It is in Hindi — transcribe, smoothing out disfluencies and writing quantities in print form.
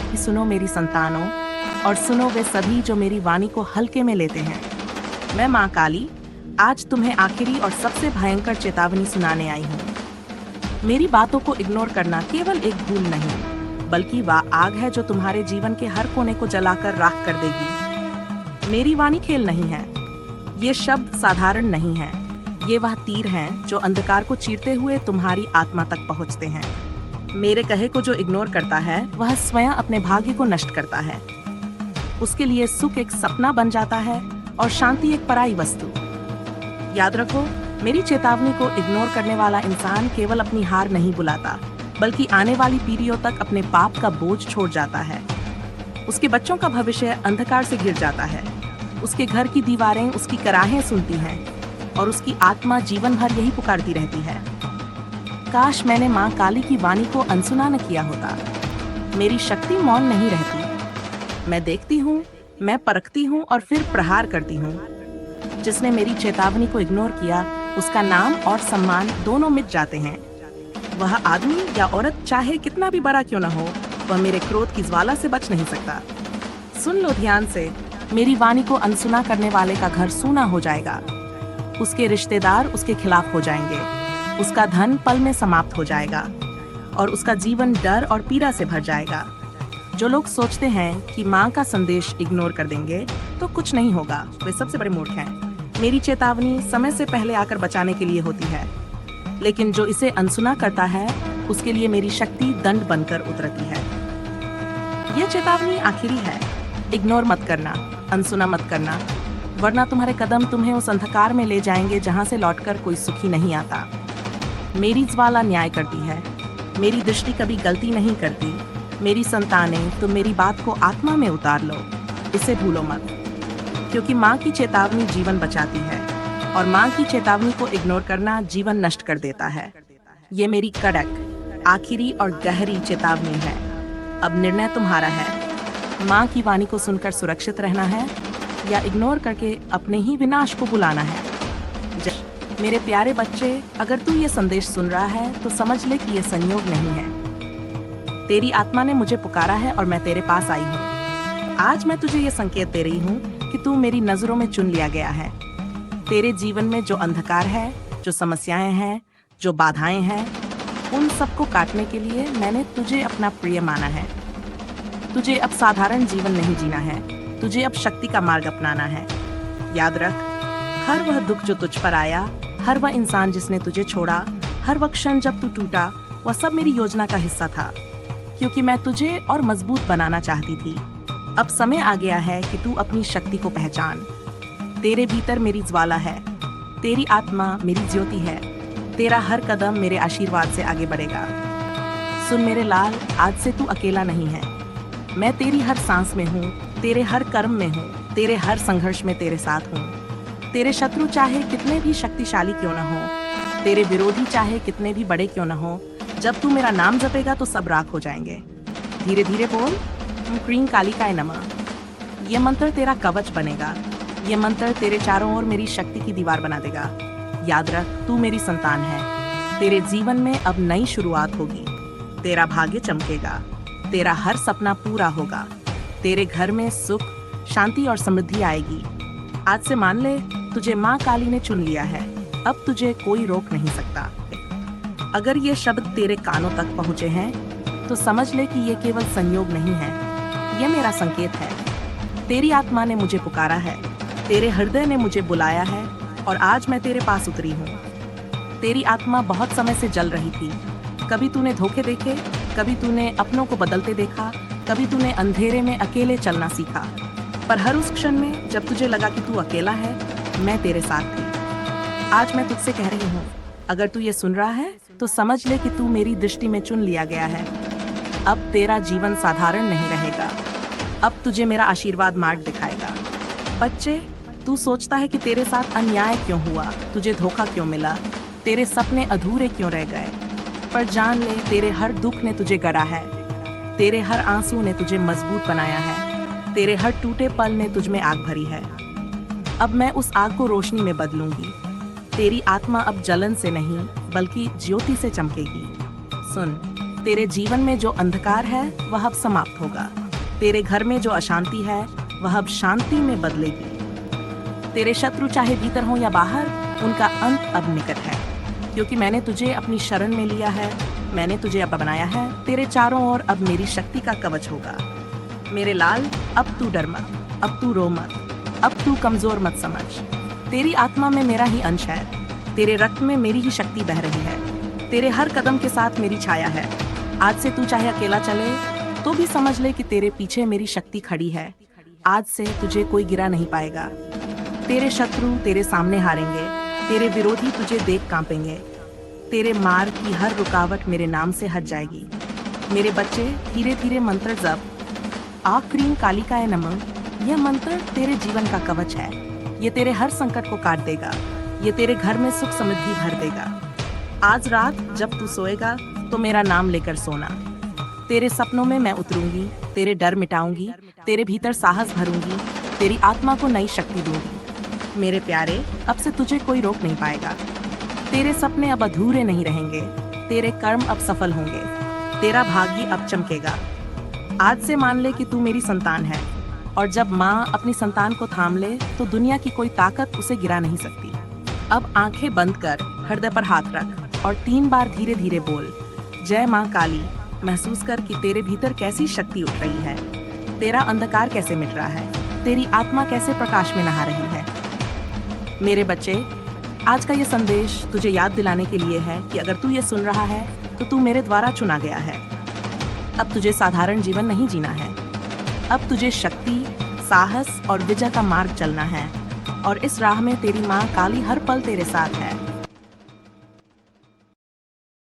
कि सुनो मेरी संतानों, और सुनो वे सभी जो मेरी वाणी को हल्के में लेते हैं। मैं माँ काली आज तुम्हें आखिरी और सबसे भयंकर चेतावनी सुनाने आई हूँ। मेरी बातों को इग्नोर करना केवल एक भूल नहीं, बल्कि वह आग है जो तुम्हारे जीवन के हर कोने को जलाकर राख कर देगी। मेरी वाणी खेल नहीं है, ये शब्द साधारण नहीं है, ये वह तीर हैं जो अंधकार को चीरते हुए तुम्हारी आत्मा तक पहुंचते हैं। मेरे कहे को जो इग्नोर करता है वह स्वयं अपने भाग्य को नष्ट करता है। उसके लिए सुख एक सपना बन जाता है और शांति एक पराई वस्तु। याद रखो, मेरी चेतावनी को इग्नोर करने वाला इंसान केवल अपनी हार नहीं बुलाता, बल्कि आने वाली पीढ़ियों तक अपने पाप का बोझ छोड़ जाता है। उसके बच्चों का भविष्य अंधकार से घिर जाता है, उसके घर की दीवारें उसकी कराहें सुनती हैं और उसकी आत्मा जीवन भर यही पुकारती रहती है, काश मैंने माँ काली की वाणी को अनसुना न किया होता। मेरी शक्ति मौन नहीं रहती, मैं देखती हूँ, मैं परखती हूँ और फिर प्रहार करती हूँ। जिसने मेरी चेतावनी को इग्नोर किया, उसका नाम और सम्मान दोनों मिट जाते हैं। वह आदमी या औरत चाहे कितना भी बड़ा क्यों न हो, वह मेरे क्रोध की ज्वाला से बच नहीं सकता। सुन लो ध्यान से, मेरी वाणी को अनसुना करने वाले का घर सूना हो जाएगा, उसके रिश्तेदार उसके खिलाफ हो जाएंगे, उसका धन पल में समाप्त हो जाएगा और उसका जीवन डर और पीड़ा से भर जाएगा। जो लोग सोचते हैं कि माँ का संदेश इग्नोर कर देंगे तो कुछ नहीं होगा, वे सबसे बड़े मूर्ख हैं। मेरी चेतावनी समय से पहले आकर बचाने के लिए होती है, लेकिन जो इसे अनसुना करता है उसके लिए मेरी शक्ति दंड बनकर उतरती है। यह चेतावनी आखिरी है, इग्नोर मत करना, अनसुना मत करना, वरना तुम्हारे कदम तुम्हें उस अंधकार में ले जाएंगे जहाँ से लौटकर कोई सुखी नहीं आता। मेरी ज्वाला न्याय करती है, मेरी दृष्टि कभी गलती नहीं करती। मेरी संतानें, तुम मेरी बात को आत्मा में उतार लो, इसे भूलो मत, क्योंकि माँ की चेतावनी जीवन बचाती है और माँ की चेतावनी को इग्नोर करना जीवन नष्ट कर देता है। ये मेरी कड़क, आखिरी और गहरी चेतावनी है। अब निर्णय तुम्हारा है, माँ की वाणी को सुनकर सुरक्षित रहना है या इग्नोर करके अपने ही विनाश को बुलाना है। मेरे प्यारे बच्चे, अगर तू ये संदेश सुन रहा है तो समझ ले कि ये संयोग नहीं है। तेरी आत्मा ने मुझे पुकारा है और मैं तेरे पास आई हूँ। आज मैं तुझे ये संकेत दे रही हूँ कि तू मेरी नजरों में चुन लिया गया है। तेरे जीवन में जो अंधकार है, जो समस्याएं हैं, जो बाधाएं हैं, उन सबको काटने के लिए मैंने तुझे अपना प्रिय माना है। तुझे अब साधारण जीवन नहीं जीना है, तुझे अब शक्ति का मार्ग अपनाना है। याद रख, हर वह दुख जो तुझ पर आया, हर वह इंसान जिसने तुझे छोड़ा, हर वह क्षण जब तू टूटा, वह सब मेरी योजना का हिस्सा था, क्योंकि मैं तुझे और मजबूत बनाना चाहती थी। अब समय आ गया है कि तू अपनी शक्ति को पहचान। तेरे भीतर मेरी ज्वाला है, तेरी आत्मा मेरी ज्योति है, तेरा हर कदम मेरे आशीर्वाद से आगे बढ़ेगा। सुन मेरे लाल, आज से तू अकेला नहीं है। मैं तेरी हर सांस में हूँ, तेरे हर कर्म में हूँ, तेरे हर संघर्ष में तेरे साथ हूँ। तेरे शत्रु चाहे कितने भी शक्तिशाली क्यों न हो, तेरे विरोधी चाहे कितने भी बड़े क्यों न हो, जब तू मेरा नाम जपेगा तो सब राख हो जाएंगे। धीरे धीरे बोल, क्रीं कालिकाय नमः। ये मंत्र तेरा कवच बनेगा, ये मंत्र तेरे चारों ओर मेरी शक्ति की दीवार बना देगा। याद रख, तू मेरी संतान है, तेरे जीवन में अब नई शुरुआत होगी, तेरा भाग्य चमकेगा, तेरा हर सपना पूरा होगा, तेरे घर में सुख, शांति और समृद्धि आएगी। आज से मान ले, तुझे माँ काली ने चुन लिया है, अब तुझे कोई रोक नहीं सकता। अगर ये शब्द तेरे कानों तक पहुँचे हैं तो समझ ले कि ये केवल संयोग नहीं है, ये मेरा संकेत है। तेरी आत्मा ने मुझे पुकारा है, तेरे हृदय ने मुझे बुलाया है और आज मैं तेरे पास उतरी हूँ। तेरी आत्मा बहुत समय से जल रही थी, कभी तूने धोखे देखे, कभी तूने अपनों को बदलते देखा, कभी तूने अंधेरे में अकेले चलना सीखा, पर हर उस क्षण में जब तुझे लगा कि तू अकेला है, मैं तेरे साथ थी। आज मैं तुझसे कह रही हूँ, अगर तू ये सुन रहा है तो समझ ले कि तू मेरी दृष्टि में चुन लिया गया है। अब तेरा जीवन साधारण नहीं रहेगा, अब तुझे मेरा आशीर्वाद मार्ग दिखाएगा। बच्चे, तू सोचता है कि तेरे साथ अन्याय क्यों हुआ, तुझे धोखा क्यों मिला, तेरे सपने अधूरे क्यों रह गए, पर जान ले, तेरे हर दुख ने तुझे गढ़ा है, तेरे हर आंसू ने तुझे मजबूत बनाया है, तेरे हर टूटे पल ने तुझ में आग भरी है। अब मैं उस आग को रोशनी में बदलूंगी। तेरी आत्मा अब जलन से नहीं बल्कि ज्योति से चमकेगी। सुन, तेरे जीवन में जो अंधकार है वह अब समाप्त होगा। तेरे घर में जो अशांति है वह अब शांति में बदलेगी। तेरे शत्रु चाहे भीतर हो या बाहर, उनका अंत अब निकट है, क्योंकि मैंने तुझे अपनी शरण में लिया है, मैंने तुझे अब बनाया है। तेरे चारों ओर अब मेरी शक्ति का कवच होगा। मेरे लाल, अब तू डर मत, अब तू रो मत, अब तू कमजोर मत समझ। तेरी आत्मा में मेरा ही अंश है, तेरे रक्त में मेरी ही शक्ति बह रही है, तेरे हर कदम के साथ मेरी छाया है। आज से तू चाहे अकेला चले तो भी समझ ले कि तेरे पीछे मेरी शक्ति खड़ी है। आज से तुझे कोई गिरा नहीं पाएगा। तेरे शत्रु तेरे सामने हारेंगे, तेरे विरोधी तुझे देख कांपेंगे। तेरे मार्ग की हर रुकावट मेरे नाम से हट जाएगी। मेरे बच्चे, धीरे धीरे मंत्र जप। आ क्रीम कालिकाय नमः, यह मंत्र तेरे जीवन का कवच है। ये तेरे हर संकट को काट देगा, ये तेरे घर में सुख समृद्धि भर देगा। आज रात जब तू सोएगा तो मेरा नाम लेकर सोना। तेरे सपनों में मैं उतरूंगी, तेरे डर मिटाऊंगी, तेरे भीतर साहस भरूंगी, तेरी आत्मा को नई शक्ति दूंगी। मेरे प्यारे, अब से तुझे कोई रोक नहीं पाएगा। तेरे सपने अब अधूरे नहीं रहेंगे, तेरे कर्म अब सफल होंगे, तेरा भाग्य अब चमकेगा। आज से मान ले कि तू मेरी संतान है, और जब माँ अपनी संतान को थाम ले तो दुनिया की कोई ताकत उसे गिरा नहीं सकती। अब आंखें बंद कर, हृदय पर हाथ रख और 3 बार धीरे धीरे बोल, जय माँ काली। महसूस कर कि तेरे भीतर कैसी शक्ति उठ रही है, तेरा अंधकार कैसे मिट रहा है, तेरी आत्मा कैसे प्रकाश में नहा रही है। मेरे बच्चे, आज का ये संदेश तुझे याद दिलाने के लिए है कि अगर तू ये सुन रहा है तो तू मेरे द्वारा चुना गया है। अब तुझे साधारण जीवन नहीं जीना है, अब तुझे शक्ति, साहस और विजय का मार्ग चलना है। और इस राह में तेरी माँ काली हर पल तेरे साथ है।